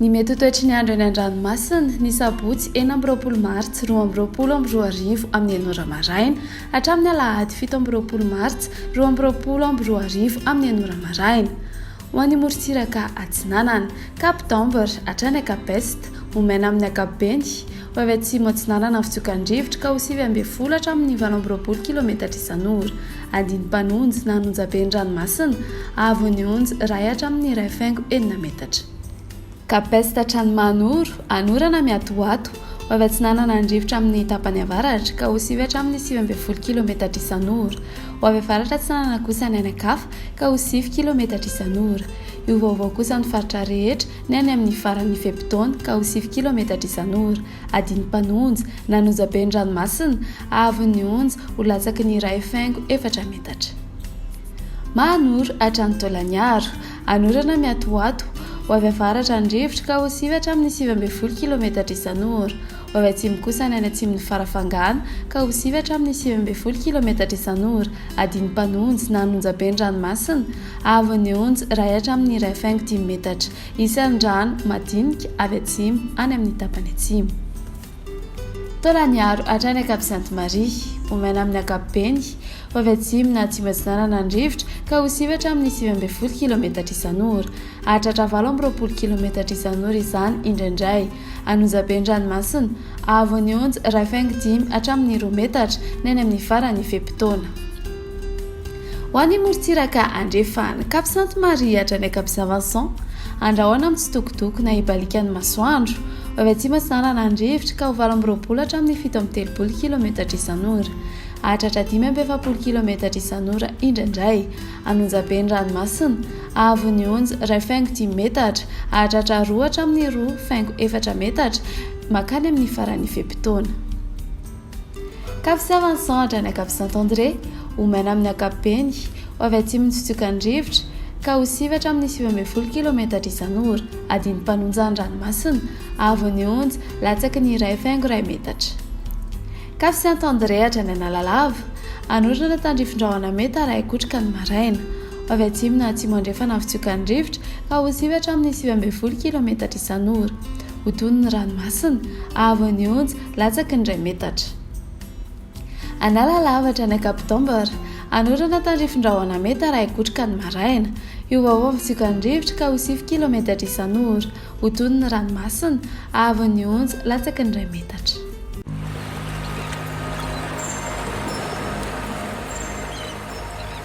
Ny mety ho toetry ny andro eny an-dranomasina ny sabotsy 20 martsa 20 amin'ny 9 maraina hatramin'ny alahady 17 martsa 20 amin'ny 9 maraina. Ho an'ny morontsiraka atsinanana Kapitambra hatrany Akapesta omena amin'ny Akabeny ho avy atsimo atsinanana amin'ny Fitokandrivotra ka ho 9 hatramin'ny 20 km isan'ora. Andiny-panonjy na Anonjaben'ny-ranomasina avy ny onjy 1 hatramin'ny 1,9 metatra. Kapesta hatrany Manoro anorana miatoato ho avy atsinanana andrivotra amin'ny tapany avaratra ka ho 9 hatramin'ny 9 km isan'ora. Ho avy avaratra atsinanana kosa ny Anakafa ka ho 10 km isan'ora. Io vaovao kosa ny faritra rehetra ny any amin'ny faran'ny Fepitaona ka ho 10 km isan'ora. Andiny-panonjy na Anonjaben'ny-ranomasina avy ny onjy ho latsaky ny 1,4 metatra. Mahanoro hatrany Taolagnaro anorana miatoato ho avy avaratra andrivotra ka ho 9 hatramin'ny 9 km isan'ora. Ho avy atsimo kosa ny any atsimon'ny Farafangana ka ho 9 hatramin'ny 9 km isan'ora. Andiny-panonjy na Anonjaben'ny-ranomasina avy ny onjy 1 hatramin'ny 1,5 metatra. Isan-drano madinika avy atsimo any amin'ny tapany atsimo. Taolagnaro hatrany Ankabosantemaria omena amin'ny Akabeny ho avy atsimo na atsimo atsinanana andrivotra ka ho 9 hatramin'ny 9 km isan'ora. Hatratra 20 km isan'ora izany indraindray. Anonjaben'ny-ranomasina avy ny onjy 1,5 hatramin'ny 2 metatra ny any amin'ny faran'ny Fepitaona. Ho an'ny morontsiraka andrefana Kaposantemaria hatrany Akabosavantsan andrahoana amin'ny tsitokotoko na ibalikan'ny masoandro ho avy atsimo atsinanana andrivotra ka ho 20 hatramin'ny 17 km isan'ora. Hatratra 5 km isan'ora indraindray. Anonjaben'ny-ranomasina avy ny onjy 1,5 metatra hatratra 2 hatramin'ny 2,4 metatra makany amin'ny faran'ny Fepitaona. Kaposavantsan hatrany Akabosantandré omena amin'ny Akabeny ho avy atsimon'ny Fitokandrivotra ka ho 9 hatramin'ny 19 km isan'ora. Andiny-panonjan'ny-ranomasina avy ny onjy latsaky ny 1,2 metatra. Kapos-Saint-André hatrany Analalava anorana tandrifon-drahona metara ikotrika ny maraina. Ho avy atsimo na atsimo andrefana amin'ny Fitokandrivotra ka ho 9 hatramin'ny 19 km isan'ora. Ho ton'ny ranomasina avy ny onjy latsaky ny 2 metatra. Analalava hatrany Kapitambra anorana tandrifon-drahona metara ikotrika ny maraina. Io vaovao amin'ny Fitokandrivotra ka ho 10 km isan'ora. Ho ton'ny ranomasina avy ny onjy latsaky ny 2 metatra.